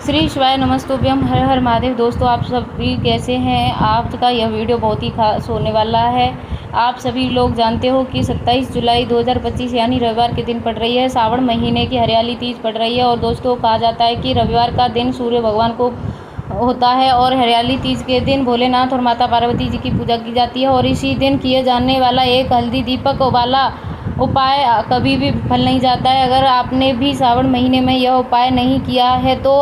श्री शिवाय नमस्तुभ्यम, हर हर महादेव। दोस्तों, आप सभी कैसे हैं? आपका यह वीडियो बहुत ही खास होने वाला है। आप सभी लोग जानते हो कि 27 जुलाई 2025 यानी रविवार के दिन पड़ रही है सावन महीने की हरियाली तीज पड़ रही है। और दोस्तों, कहा जाता है कि रविवार का दिन सूर्य भगवान को होता है और हरियाली तीज के दिन भोलेनाथ और माता पार्वती जी की पूजा की जाती है। और इसी दिन किए जाने वाला एक हल्दी दीपक वाला उपाय कभी भी फल नहीं जाता है। अगर आपने भी सावन महीने में यह उपाय नहीं किया है तो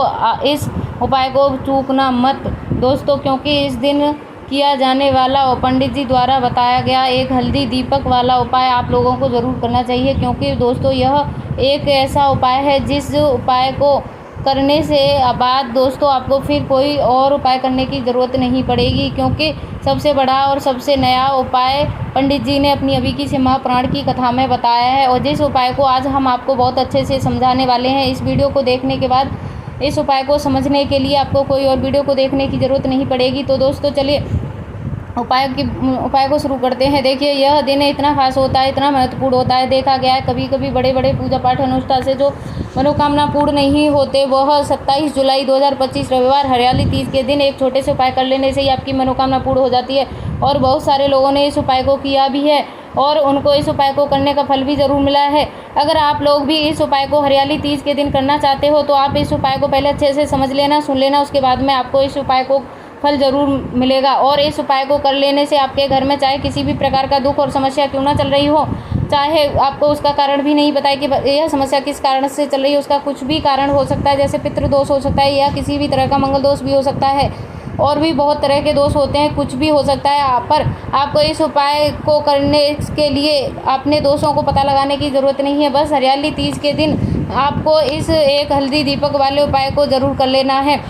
इस उपाय को चूकना मत दोस्तों, क्योंकि इस दिन किया जाने वाला पंडित जी द्वारा बताया गया एक हल्दी दीपक वाला उपाय आप लोगों को ज़रूर करना चाहिए। क्योंकि दोस्तों, यह एक ऐसा उपाय है जिस उपाय को करने से बाद दोस्तों आपको फिर कोई और उपाय करने की ज़रूरत नहीं पड़ेगी। क्योंकि सबसे बड़ा और सबसे नया उपाय पंडित जी ने अपनी अभी की महापुराण की कथा में बताया है। और जिस उपाय को आज हम आपको बहुत अच्छे से समझाने वाले हैं। इस वीडियो को देखने के बाद इस उपाय को समझने के लिए आपको कोई और वीडियो को देखने की ज़रूरत नहीं पड़ेगी। तो दोस्तों, चलिए उपाय को शुरू करते हैं। देखिए, यह दिन इतना खास होता है, इतना महत्वपूर्ण होता है। देखा गया है कभी कभी बड़े बड़े पूजा पाठ अनुष्ठान से जो मनोकामना पूर्ण नहीं होते, वह 27 जुलाई 2025 रविवार हरियाली तीज के दिन एक छोटे से उपाय कर लेने से ही आपकी मनोकामना पूर्ण हो जाती है। और बहुत सारे लोगों ने इस उपाय को किया भी है और उनको इस उपाय को करने का फल भी ज़रूर मिला है। अगर आप लोग भी इस उपाय को हरियाली तीज के दिन करना चाहते हो तो आप इस उपाय को पहले अच्छे से समझ लेना, सुन लेना, उसके बाद में आपको इस उपाय को फल ज़रूर मिलेगा। और इस उपाय को कर लेने से आपके घर में चाहे किसी भी प्रकार का दुख और समस्या क्यों ना चल रही हो, चाहे आपको उसका कारण भी नहीं बताए कि यह समस्या किस कारण से चल रही है, उसका कुछ भी कारण हो सकता है, जैसे पितृदोष हो सकता है या किसी भी तरह का मंगल दोष भी हो सकता है, और भी बहुत तरह के दोष होते हैं, कुछ भी हो सकता है। पर आपको इस उपाय को करने के लिए अपने दोषों को पता लगाने की ज़रूरत नहीं है। बस हरियाली तीज के दिन आपको इस एक हल्दी दीपक वाले उपाय को ज़रूर कर लेना है।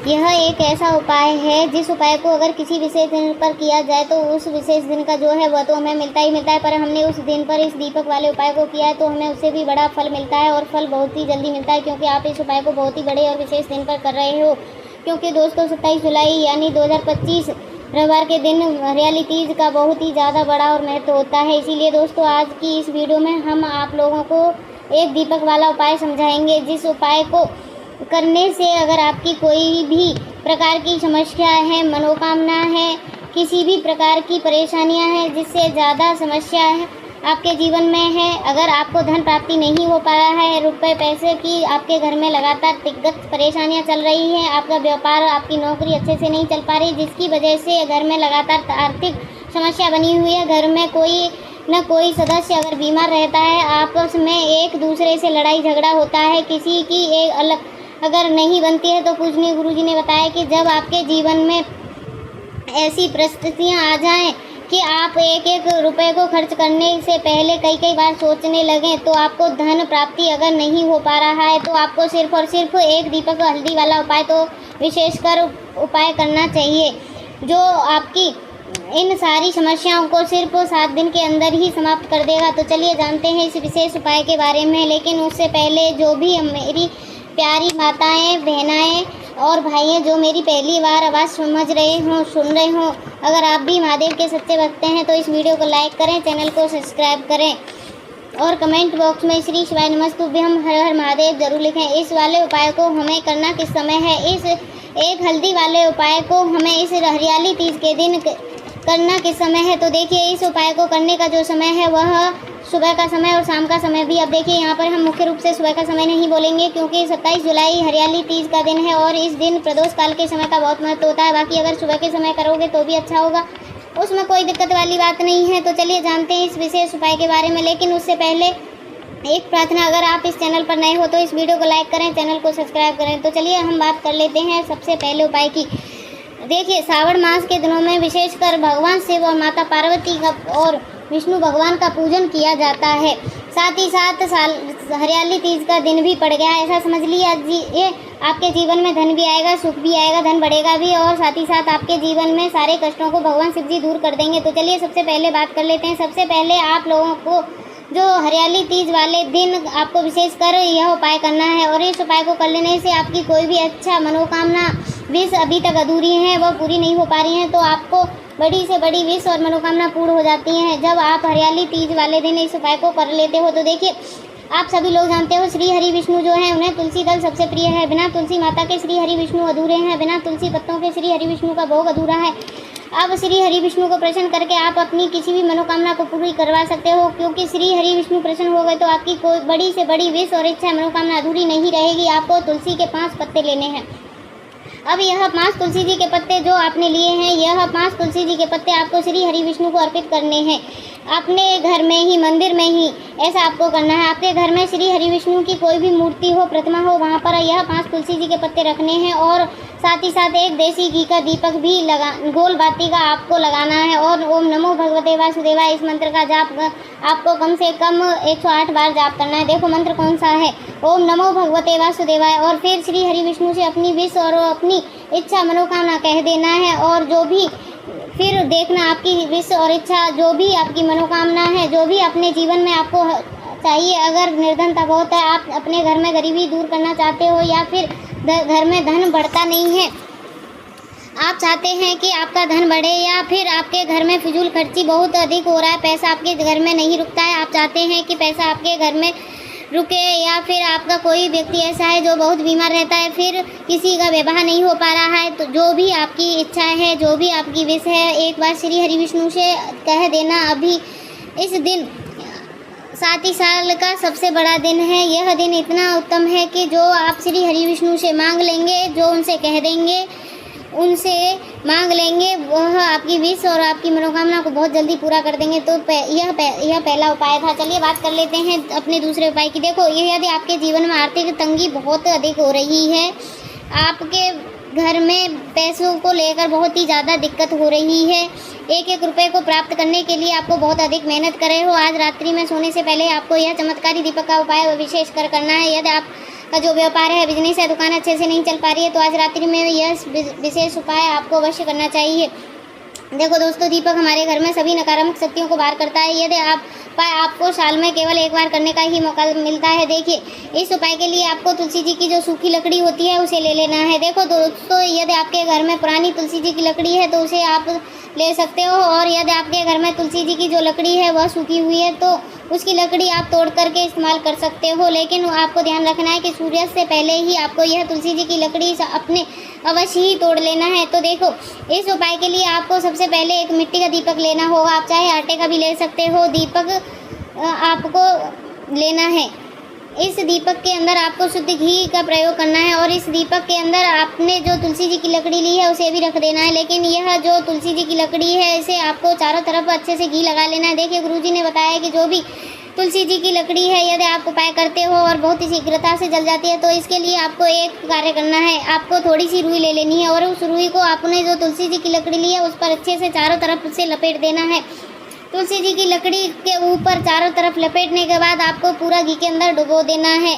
यह एक ऐसा उपाय है जिस उपाय को अगर किसी विशेष दिन पर किया जाए तो उस विशेष दिन का जो है वह तो हमें मिलता ही मिलता है। पर हमने उस दिन पर इस दीपक वाले उपाय को किया है तो हमें उससे भी बड़ा फल मिलता है, और फल बहुत ही जल्दी मिलता है। क्योंकि आप इस उपाय को बहुत ही बड़े और विशेष दिन पर कर रहे हो। क्योंकि दोस्तों, 27 जुलाई यानी 2025 रविवार के दिन हरियाली तीज का बहुत ही ज़्यादा बड़ा और महत्व होता है। इसीलिए दोस्तों, आज की इस वीडियो में हम आप लोगों को एक दीपक वाला उपाय समझाएंगे, जिस उपाय को करने से अगर आपकी कोई भी प्रकार की समस्या है, मनोकामना है, किसी भी प्रकार की परेशानियां हैं, जिससे ज़्यादा समस्या है आपके जीवन में है, अगर आपको धन प्राप्ति नहीं हो पा रहा है, रुपए पैसे की आपके घर में लगातार दिक्कत परेशानियां चल रही हैं, आपका व्यापार, आपकी नौकरी अच्छे से नहीं चल पा रही, जिसकी वजह से घर में लगातार आर्थिक समस्या बनी हुई है, घर में कोई न कोई सदस्य अगर बीमार रहता है, आपस में एक दूसरे से लड़ाई झगड़ा होता है, किसी की एक अलग अगर नहीं बनती है, तो पूजनीय गुरुजी ने बताया कि जब आपके जीवन में ऐसी परिस्थितियां आ जाएं कि आप एक एक रुपए को खर्च करने से पहले कई बार सोचने लगें, तो आपको धन प्राप्ति अगर नहीं हो पा रहा है तो आपको सिर्फ और सिर्फ एक दीपक हल्दी वाला उपाय तो विशेषकर उपाय करना चाहिए, जो आपकी इन सारी समस्याओं को सिर्फ 7 दिन के अंदर ही समाप्त कर देगा। तो चलिए जानते हैं इस विशेष उपाय के बारे में। लेकिन उससे पहले जो भी मेरी प्यारी माताएं, बहनाएं और भाइयों जो मेरी पहली बार आवाज़ समझ रहे हों, सुन रहे हों, अगर आप भी महादेव के सच्चे भक्त हैं तो इस वीडियो को लाइक करें, चैनल को सब्सक्राइब करें और कमेंट बॉक्स में श्री शिवाय नमस्तुभ्यम हर हर महादेव जरूर लिखें। इस वाले उपाय को हमें करना किस समय है, इस एक हल्दी वाले उपाय को हमें इस हरियाली तीज के दिन करना किस समय है। तो देखिए, इस उपाय को करने का जो समय है वह सुबह का समय और शाम का समय भी। अब देखिए, यहाँ पर हम मुख्य रूप से सुबह का समय नहीं बोलेंगे क्योंकि 27 जुलाई हरियाली तीज का दिन है और इस दिन प्रदोष काल के समय का बहुत महत्व होता है। बाकी अगर सुबह के समय करोगे तो भी अच्छा होगा, उसमें कोई दिक्कत वाली बात नहीं है। तो चलिए जानते हैं इस विशेष उपाय के बारे में। लेकिन उससे पहले एक प्रार्थना, अगर आप इस चैनल पर नए हो तो इस वीडियो को लाइक करें, चैनल को सब्सक्राइब करें। तो चलिए हम बात कर लेते हैं सबसे पहले उपाय की। देखिए, सावन मास के दिनों में विशेषकर भगवान शिव और माता पार्वती का और विष्णु भगवान का पूजन किया जाता है। साथ ही साथ हरियाली तीज का दिन भी पड़ गया है, ऐसा समझ लिया जी। ये आपके जीवन में धन भी आएगा, सुख भी आएगा, धन बढ़ेगा भी, और साथ ही साथ आपके जीवन में सारे कष्टों को भगवान शिव जी दूर कर देंगे। तो चलिए सबसे पहले बात कर लेते हैं। सबसे पहले आप लोगों को जो हरियाली तीज वाले दिन आपको विशेषकर यह उपाय करना है, और इस उपाय को कर लेने से आपकी कोई भी अच्छा मनोकामना विश अभी तक अधूरी हैं, वह पूरी नहीं हो पा रही हैं, तो आपको बड़ी से बड़ी विश और मनोकामना पूर्ण हो जाती हैं जब आप हरियाली तीज वाले दिन इस उपाय को कर लेते हो। तो देखिए, आप सभी लोग जानते हो श्री हरि विष्णु जो है उन्हें तुलसी दल सबसे प्रिय है। बिना तुलसी माता के श्री हरि विष्णु अधूरे हैं। बिना तुलसी पत्तों के श्री हरि विष्णु का भोग अधूरा है। अब श्री हरि विष्णु को प्रसन्न करके आप अपनी किसी भी मनोकामना को पूरी करवा सकते हो, क्योंकि श्री हरि विष्णु प्रसन्न हो गए तो आपकी कोई बड़ी से बड़ी विश और इच्छा मनोकामना अधूरी नहीं रहेगी। आपको तुलसी के 5 पत्ते लेने हैं। अब यह 5 तुलसी जी के पत्ते जो आपने लिए हैं, यह 5 तुलसी जी के पत्ते आपको श्री हरि विष्णु को अर्पित करने हैं। अपने घर में ही, मंदिर में ही ऐसा आपको करना है। आपके घर में श्री हरि विष्णु की कोई भी मूर्ति हो, प्रतिमा हो, वहाँ पर यह 5 तुलसी जी के पत्ते रखने हैं और साथ ही साथ एक देसी घी का दीपक भी गोल बाती का आपको लगाना है और ओम नमो भगवते वासुदेवाय इस मंत्र का जाप आपको कम से कम 108 बार जाप करना है। देखो मंत्र कौन सा है, ओम नमो भगवते वासुदेवाय। और फिर श्री हरि विष्णु से अपनी विश और अपनी इच्छा मनोकामना कह देना है और जो भी फिर देखना आपकी विश और इच्छा, जो भी आपकी मनोकामना है, जो भी अपने जीवन में आपको चाहिए। अगर निर्धनता बहुत है, आप अपने घर में गरीबी दूर करना चाहते हो या फिर घर में धन बढ़ता नहीं है, आप चाहते हैं कि आपका धन बढ़े या फिर आपके घर में फिजूल खर्ची बहुत अधिक हो रहा है, पैसा आपके घर में नहीं रुकता है, आप चाहते हैं कि पैसा आपके घर में रुके, या फिर आपका कोई व्यक्ति ऐसा है जो बहुत बीमार रहता है, फिर किसी का विवाह नहीं हो पा रहा है, तो जो भी आपकी इच्छा है, जो भी आपकी विश है, एक बार श्री हरि विष्णु से कह देना। अभी इस दिन 7 साल का सबसे बड़ा दिन है। यह दिन इतना उत्तम है कि जो आप श्री हरि विष्णु से मांग लेंगे, जो उनसे कह देंगे, उनसे मांग लेंगे, वह आपकी विश और आपकी मनोकामना को बहुत जल्दी पूरा कर देंगे। तो यह पहला उपाय था। चलिए बात कर लेते हैं अपने दूसरे उपाय की। देखो, यह यदि आपके जीवन में आर्थिक तंगी बहुत अधिक हो रही है, आपके घर में पैसों को लेकर बहुत ही ज़्यादा दिक्कत हो रही है, एक रुपए को प्राप्त करने के लिए आपको बहुत अधिक मेहनत कर रहे हो, आज रात्रि में सोने से पहले आपको यह चमत्कारी दीपक का उपाय विशेष कर करना है। यदि आपका जो व्यापार है, बिजनेस है, दुकान अच्छे से नहीं चल पा रही है, तो आज रात्रि में यह विशेष उपाय आपको अवश्य करना चाहिए। देखो दोस्तों, दीपक हमारे घर में सभी नकारात्मक शक्तियों को बाहर करता है। यदि आपको साल में केवल एक बार करने का ही मौका मिलता है। देखिए, इस उपाय के लिए आपको तुलसी जी की जो सूखी लकड़ी होती है उसे ले लेना है। देखो दोस्तों, यदि आपके घर में पुरानी तुलसी जी की लकड़ी है तो उसे आप ले सकते हो, और यदि आपके घर में तुलसी जी की जो लकड़ी है वह सूखी हुई है तो उसकी लकड़ी आप तोड़ करके इस्तेमाल कर सकते हो। लेकिन आपको ध्यान रखना है कि सूर्यास्त से पहले ही आपको यह तुलसी जी की लकड़ी अपने अवश्य ही तोड़ लेना है। तो देखो, इस उपाय के लिए आपको सबसे पहले एक मिट्टी का दीपक लेना होगा। आप चाहे आटे का भी ले सकते हो। दीपक आपको लेना है। इस दीपक के अंदर आपको शुद्ध घी का प्रयोग करना है और इस दीपक के अंदर आपने जो तुलसी जी की लकड़ी ली है उसे भी रख देना है। लेकिन यह जो तुलसी जी की लकड़ी है, इसे आपको चारों तरफ अच्छे से घी लगा लेना है। देखिए, गुरुजी ने बताया कि जो भी तुलसी जी की लकड़ी है, यदि आप उपाय करते हो और बहुत ही शीघ्रता से जल जाती है, तो इसके लिए आपको एक कार्य करना है। आपको थोड़ी सी रुई ले लेनी है और उस रुई को आपने जो तुलसी जी की लकड़ी ली है उस पर अच्छे से चारों तरफ से लपेट देना है। तुलसी जी की लकड़ी के ऊपर चारों तरफ लपेटने के बाद आपको पूरा घी के अंदर डुबो देना है।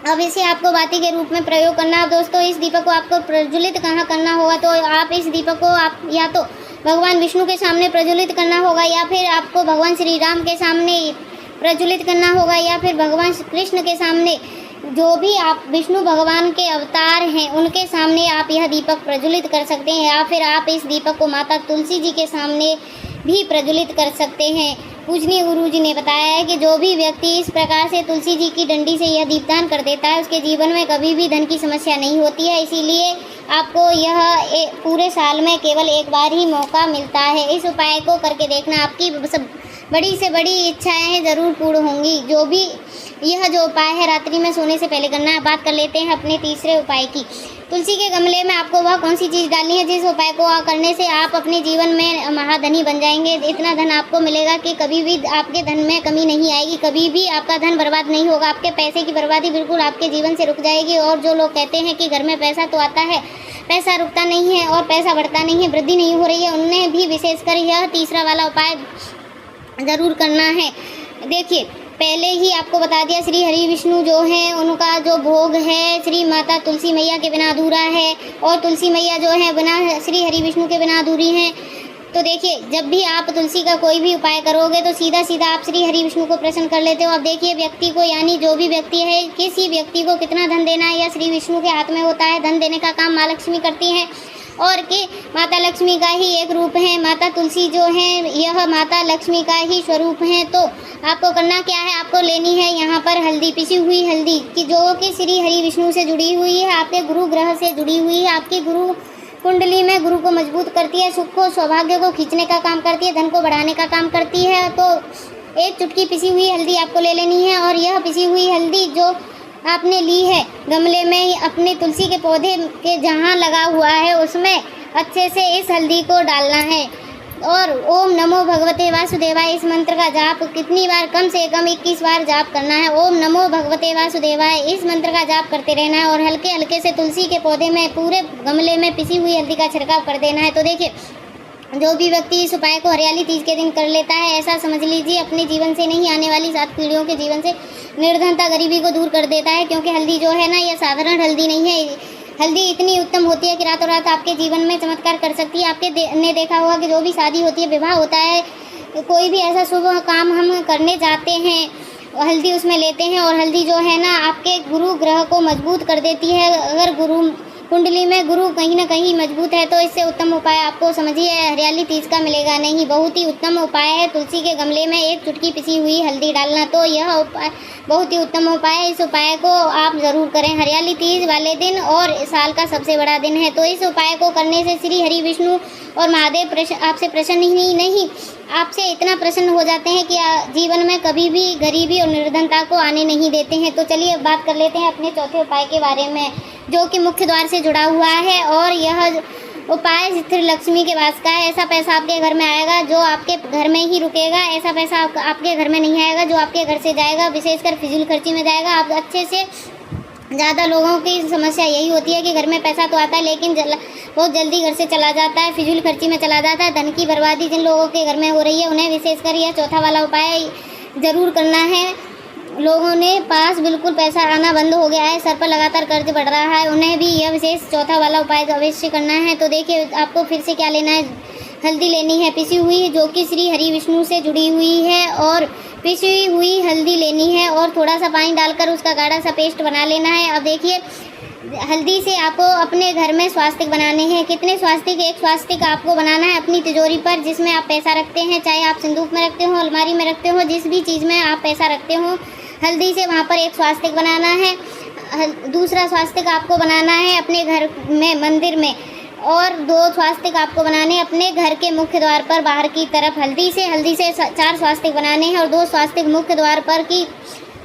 अब इसे आपको बाती के रूप में प्रयोग करना है। दोस्तों, इस दीपक को आपको प्रज्वलित कहाँ करना होगा, तो आप इस दीपक को आप या तो भगवान विष्णु के सामने प्रज्वलित करना होगा, या फिर आपको भगवान श्री राम के सामने प्रज्वलित करना होगा, या फिर भगवान कृष्ण के सामने, जो भी आप विष्णु भगवान के अवतार हैं उनके सामने आप यह दीपक प्रज्वलित कर सकते हैं, या फिर आप इस दीपक को माता तुलसी जी के सामने भी प्रज्वलित कर सकते हैं। पूजनीय गुरुजी ने बताया है कि जो भी व्यक्ति इस प्रकार से तुलसी जी की डंडी से यह दीपदान कर देता है, उसके जीवन में कभी भी धन की समस्या नहीं होती है। इसीलिए आपको यह पूरे साल में केवल एक बार ही मौका मिलता है। इस उपाय को करके देखना, आपकी बड़ी से बड़ी इच्छाएं ज़रूर पूर्ण होंगी। यह जो उपाय है रात्रि में सोने से पहले करना है। बात कर लेते हैं अपने तीसरे उपाय की। तुलसी के गमले में आपको वह कौन सी चीज़ डालनी है जिस उपाय को करने से आप अपने जीवन में महाधनी बन जाएंगे। इतना धन आपको मिलेगा कि कभी भी आपके धन में कमी नहीं आएगी, कभी भी आपका धन बर्बाद नहीं होगा। आपके पैसे की बर्बादी बिल्कुल आपके जीवन से रुक जाएगी। और जो लोग कहते हैं कि घर में पैसा तो आता है, पैसा रुकता नहीं है और पैसा बढ़ता नहीं है, वृद्धि नहीं हो रही है, उन्हें भी विशेषकर यह तीसरा वाला उपाय ज़रूर करना है। देखिए, पहले ही आपको बता दिया, श्री हरि विष्णु जो हैं उनका जो भोग है श्री माता तुलसी मैया के बिना अधूरा है, और तुलसी मैया जो है बिना श्री हरि विष्णु के बिना अधूरी हैं। तो देखिए, जब भी आप तुलसी का कोई भी उपाय करोगे तो सीधा सीधा आप श्री हरि विष्णु को प्रसन्न कर लेते हो। अब देखिए, व्यक्ति को, यानी जो भी व्यक्ति है, किसी व्यक्ति को कितना धन देना है यह श्री विष्णु के हाथ में होता है। धन देने का काम माँ लक्ष्मी करती हैं। और कि माता लक्ष्मी का ही एक रूप है। माता तुलसी जो है यह माता लक्ष्मी का ही स्वरूप है। तो आपको करना क्या है, आपको लेनी है यहाँ पर हल्दी, पिसी हुई हल्दी की जो कि श्री हरि विष्णु से जुड़ी हुई है, आपके गुरु ग्रह से जुड़ी हुई है, आपकी गुरु कुंडली में गुरु को मजबूत करती है, सुख को सौभाग्य को खींचने का काम करती है, धन को बढ़ाने का काम करती है। तो एक चुटकी पिसी हुई हल्दी आपको ले लेनी है और यह पिसी हुई हल्दी जो आपने ली है गमले में अपने तुलसी के पौधे के जहाँ लगा हुआ है उसमें अच्छे से इस हल्दी को डालना है और ओम नमो भगवते वासुदेवाय इस मंत्र का जाप कितनी बार, कम से कम 21 बार जाप करना है। ओम नमो भगवते वासुदेवाय इस मंत्र का जाप करते रहना है और हल्के हल्के से तुलसी के पौधे में पूरे गमले में पिसी हुई हल्दी का छिड़काव कर देना है। तो देखिए, जो भी व्यक्ति इस उपाय को हरियाली तीज के दिन कर लेता है, ऐसा समझ लीजिए अपने जीवन से नहीं, आने वाली 7 पीढ़ियों के जीवन से निर्धनता गरीबी को दूर कर देता है। क्योंकि हल्दी जो है ना, यह साधारण हल्दी नहीं है। हल्दी इतनी उत्तम होती है कि रातों रात आपके जीवन में चमत्कार कर सकती है। आपके ने देखा होगा कि जो भी शादी होती है, विवाह होता है, कोई भी ऐसा शुभ काम हम करने जाते हैं, हल्दी उसमें लेते हैं और हल्दी जो है ना आपके गुरु ग्रह को मजबूत कर देती है। अगर गुरु कुंडली में गुरु कहीं ना कहीं मजबूत है तो इससे उत्तम उपाय आपको समझिए हरियाली तीज का मिलेगा नहीं। बहुत ही उत्तम उपाय है तुलसी के गमले में एक चुटकी पिसी हुई हल्दी डालना। तो यह उपाय बहुत ही उत्तम उपाय है। इस उपाय को आप ज़रूर करें हरियाली तीज वाले दिन और साल का सबसे बड़ा दिन है। तो इस उपाय को करने से श्री हरि विष्णु और महादेव आपसे प्रसन्न ही नहीं आपसे इतना प्रसन्न हो जाते हैं कि जीवन में कभी भी गरीबी और निर्धनता को आने नहीं देते हैं। तो चलिए अब बात कर लेते हैं अपने चौथे उपाय के बारे में, जो कि मुख्य द्वार से जुड़ा हुआ है और यह उपाय स्थिर लक्ष्मी के वास का है। ऐसा पैसा आपके घर में आएगा जो आपके घर में ही रुकेगा। ऐसा पैसा आपके घर में नहीं आएगा जो आपके घर से जाएगा, विशेषकर फिजूल खर्ची में जाएगा। आप अच्छे से ज़्यादा लोगों की समस्या यही होती है कि घर में पैसा तो आता है लेकिन बहुत जल्दी घर से चला जाता है, फिजूल खर्ची में चला जाता है। धन की बर्बादी जिन लोगों के घर में हो रही है उन्हें विशेषकर यह चौथा वाला उपाय ज़रूर करना है। लोगों ने पास बिल्कुल पैसा आना बंद हो गया है, सर पर लगातार कर्ज बढ़ रहा है, उन्हें भी यह विशेष चौथा वाला उपाय अवश्य करना है। तो देखिए आपको फिर से क्या लेना है, हल्दी लेनी है पिसी हुई जो कि श्री हरि विष्णु से जुड़ी हुई है और पिसी हुई हल्दी लेनी है और थोड़ा सा पानी डालकर उसका गाढ़ा सा पेस्ट बना लेना है। अब देखिए हल्दी से आपको अपने घर में स्वास्तिक बनाने हैं। कितने स्वास्तिक? एक स्वास्तिक आपको बनाना है अपनी तिजोरी पर जिसमें आप पैसा रखते हैं, चाहे आप संदूक में रखते हो, अलमारी में रखते हो, जिस भी चीज़ में आप पैसा रखते हो, हल्दी से वहाँ पर एक स्वास्तिक बनाना है। दूसरा स्वास्तिक आपको बनाना है अपने घर में मंदिर में और 2 स्वास्तिक आपको बनाने अपने घर के मुख्य द्वार पर बाहर की तरफ। हल्दी से 4 स्वास्तिक बनाने हैं और 2 स्वास्तिक मुख्य द्वार पर की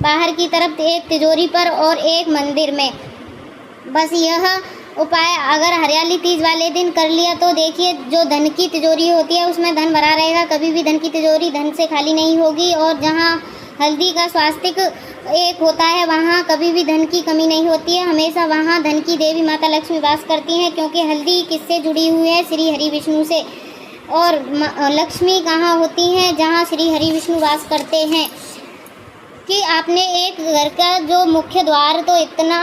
बाहर की तरफ, एक तिजोरी पर और एक मंदिर में। बस यह उपाय अगर हरियाली तीज वाले दिन कर लिया तो देखिए जो धन की तिजोरी होती है उसमें धन भरा रहेगा, कभी भी धन की तिजोरी धन से खाली नहीं होगी। और जहाँ हल्दी का स्वास्तिक एक होता है वहाँ कभी भी धन की कमी नहीं होती है, हमेशा वहाँ धन की देवी माता लक्ष्मी वास करती हैं। क्योंकि हल्दी किससे जुड़ी हुई है? श्री हरि विष्णु से। और लक्ष्मी कहाँ होती हैं? जहाँ श्री हरि विष्णु वास करते हैं। कि आपने एक घर का जो मुख्य द्वार तो इतना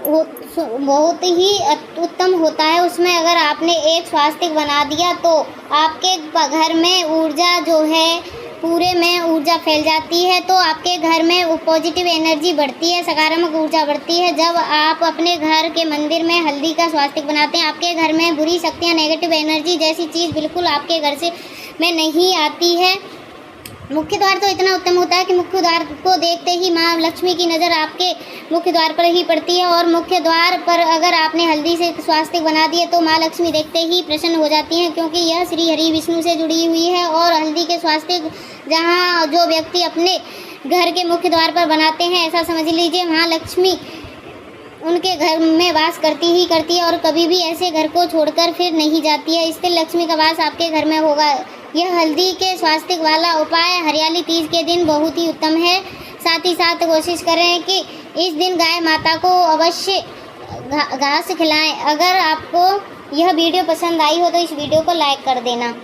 बहुत ही उत्तम होता है, उसमें अगर आपने एक स्वास्तिक बना दिया तो आपके घर में ऊर्जा जो है पूरे में ऊर्जा फैल जाती है। तो आपके घर में पॉजिटिव एनर्जी बढ़ती है, सकारात्मक ऊर्जा बढ़ती है। जब आप अपने घर के मंदिर में हल्दी का स्वास्तिक बनाते हैं आपके घर में बुरी शक्तियाँ, नेगेटिव एनर्जी जैसी चीज़ बिल्कुल आपके घर से में नहीं आती है। मुख्य द्वार तो इतना उत्तम होता है कि मुख्य द्वार को देखते ही माँ लक्ष्मी की नज़र आपके मुख्य द्वार पर ही पड़ती है। और मुख्य द्वार पर अगर आपने हल्दी से स्वास्तिक बना दिए तो माँ लक्ष्मी देखते ही प्रसन्न हो जाती हैं, क्योंकि यह श्री हरि विष्णु से जुड़ी हुई है। और हल्दी के स्वास्तिक जहाँ जो व्यक्ति अपने घर के मुख्य द्वार पर बनाते हैं, ऐसा समझ लीजिए माँ लक्ष्मी उनके घर में वास करती है और कभी भी ऐसे घर को छोड़कर फिर नहीं जाती है। स्थिर लक्ष्मी का वास आपके घर में होगा। यह हल्दी के स्वास्तिक वाला उपाय हरियाली तीज के दिन बहुत ही उत्तम है। साथ ही साथ कोशिश करें कि इस दिन गाय माता को अवश्य घास खिलाएं। अगर आपको यह वीडियो पसंद आई हो तो इस वीडियो को लाइक कर देना।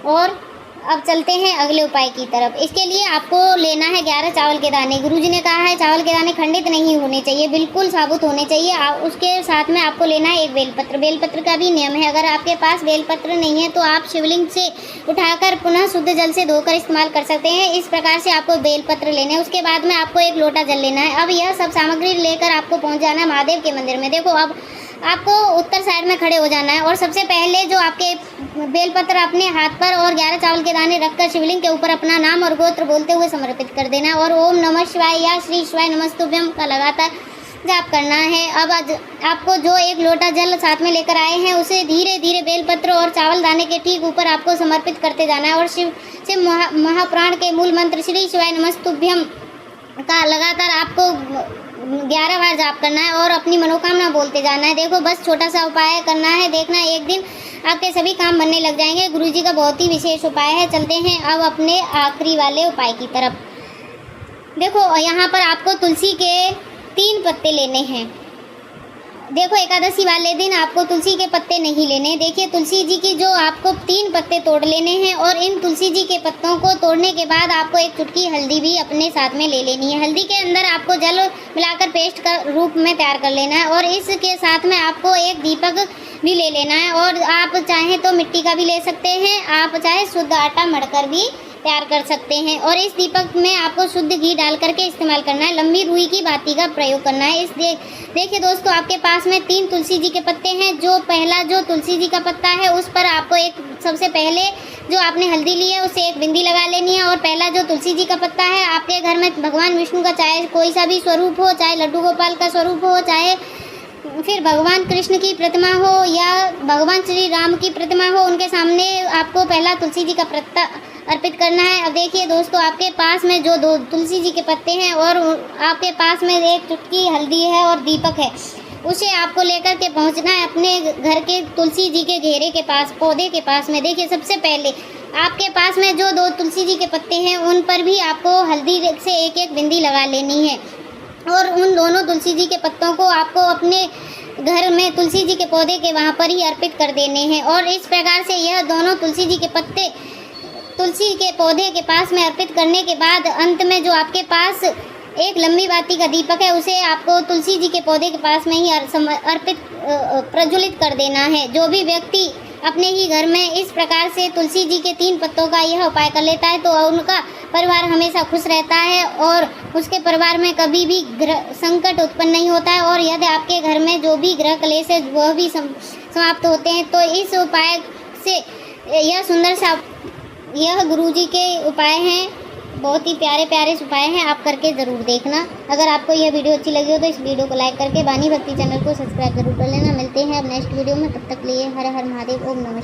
और अब चलते हैं अगले उपाय की तरफ। इसके लिए आपको लेना है 11 चावल के दाने। गुरुजी ने कहा है चावल के दाने खंडित नहीं होने चाहिए, बिल्कुल साबुत होने चाहिए। उसके साथ में आपको लेना है एक बेलपत्र। बेलपत्र का भी नियम है, अगर आपके पास बेलपत्र नहीं है तो आप शिवलिंग से उठाकर पुनः शुद्ध जल से धोकर इस्तेमाल कर सकते हैं। इस प्रकार से आपको बेलपत्र लेने हैं। उसके बाद में आपको एक लोटा जल लेना है। अब यह सब सामग्री लेकर आपको पहुँच जाना है महादेव के मंदिर में। देखो अब आपको उत्तर साइड में खड़े हो जाना है और सबसे पहले जो आपके बेलपत्र अपने हाथ पर और 11 चावल के दाने रखकर शिवलिंग के ऊपर अपना नाम और गोत्र बोलते हुए समर्पित कर देना है और ओम नमः शिवाय या श्री शिवाय नमस्तुभ्यम का लगातार जाप करना है। अब आपको जो एक लोटा जल साथ में लेकर आए हैं उसे धीरे धीरे बेलपत्र और चावल दाने के ठीक ऊपर आपको समर्पित करते जाना है और शिव महाप्राण के मूल मंत्र श्री शिवाय नमस्तुभ्यम का लगातार आपको 11 बार जाप करना है और अपनी मनोकामना बोलते जाना है। देखो बस छोटा सा उपाय करना है, देखना एक दिन आपके सभी काम बनने लग जाएंगे। गुरुजी का बहुत ही विशेष उपाय है। चलते हैं अब अपने आखिरी वाले उपाय की तरफ। देखो यहाँ पर आपको तुलसी के 3 पत्ते लेने हैं। देखो एकादशी वाले दिन आपको तुलसी के पत्ते नहीं लेने। देखिए तुलसी जी की जो आपको 3 पत्ते तोड़ लेने हैं और इन तुलसी जी के पत्तों को तोड़ने के बाद आपको एक चुटकी हल्दी भी अपने साथ में ले लेनी है। हल्दी के अंदर आपको जल मिलाकर पेस्ट का रूप में तैयार कर लेना है और इसके साथ में आपको एक दीपक भी ले लेना है और आप चाहें तो मिट्टी का भी ले सकते हैं, आप चाहे शुद्ध आटा मढ़कर भी तैयार कर सकते हैं। और इस दीपक में आपको शुद्ध घी डाल करके इस्तेमाल करना है। लंबी रुई की बाती का प्रयोग करना है। देखिए दोस्तों आपके पास में 3 तुलसी जी के पत्ते हैं। जो पहला जो तुलसी जी का पत्ता है उस पर आपको एक सबसे पहले जो आपने हल्दी ली है उसे एक बिंदी लगा लेनी है और पहला जो तुलसी जी का पत्ता है आपके घर में भगवान विष्णु का चाहे कोई सा भी स्वरूप हो, चाहे लड्डू गोपाल का स्वरूप हो, चाहे फिर भगवान कृष्ण की प्रतिमा हो या भगवान श्री राम की प्रतिमा हो, उनके सामने आपको पहला तुलसी जी का पत्ता अर्पित करना है। अब देखिए दोस्तों आपके पास में जो 2 तुलसी जी के पत्ते हैं और आपके पास में एक चुटकी हल्दी है और दीपक है, उसे आपको लेकर के पहुंचना है अपने घर के तुलसी जी के घेरे के पास, पौधे के पास में। देखिए सबसे पहले आपके पास में जो 2 तुलसी जी के पत्ते हैं उन पर भी आपको हल्दी से एक बिंदी लगा लेनी है और उन दोनों तुलसी जी के पत्तों को आपको अपने घर में तुलसी जी के पौधे के वहाँ पर ही अर्पित कर देने हैं। और इस प्रकार से यह दोनों तुलसी जी के पत्ते तुलसी के पौधे के पास में अर्पित करने के बाद अंत में जो आपके पास एक लंबी बाती का दीपक है उसे आपको तुलसी जी के पौधे के पास में ही अर्पित प्रज्वलित कर देना है। जो भी व्यक्ति अपने ही घर में इस प्रकार से तुलसी जी के 3 पत्तों का यह उपाय कर लेता है तो उनका परिवार हमेशा खुश रहता है और उसके परिवार में कभी भी संकट उत्पन्न नहीं होता है और यदि आपके घर में जो भी ग्रह क्लेश है वह भी समाप्त होते हैं। तो इस उपाय से यह सुंदर सा यह गुरुजी के उपाय हैं, बहुत ही प्यारे प्यारे उपाय हैं, आप करके ज़रूर देखना। अगर आपको यह वीडियो अच्छी लगी हो तो इस वीडियो को लाइक करके वाणी भक्ति चैनल को सब्सक्राइब जरूर कर लेना। मिलते हैं अब नेक्स्ट वीडियो में, तब तक लिए हर हर महादेव, ओम नमः।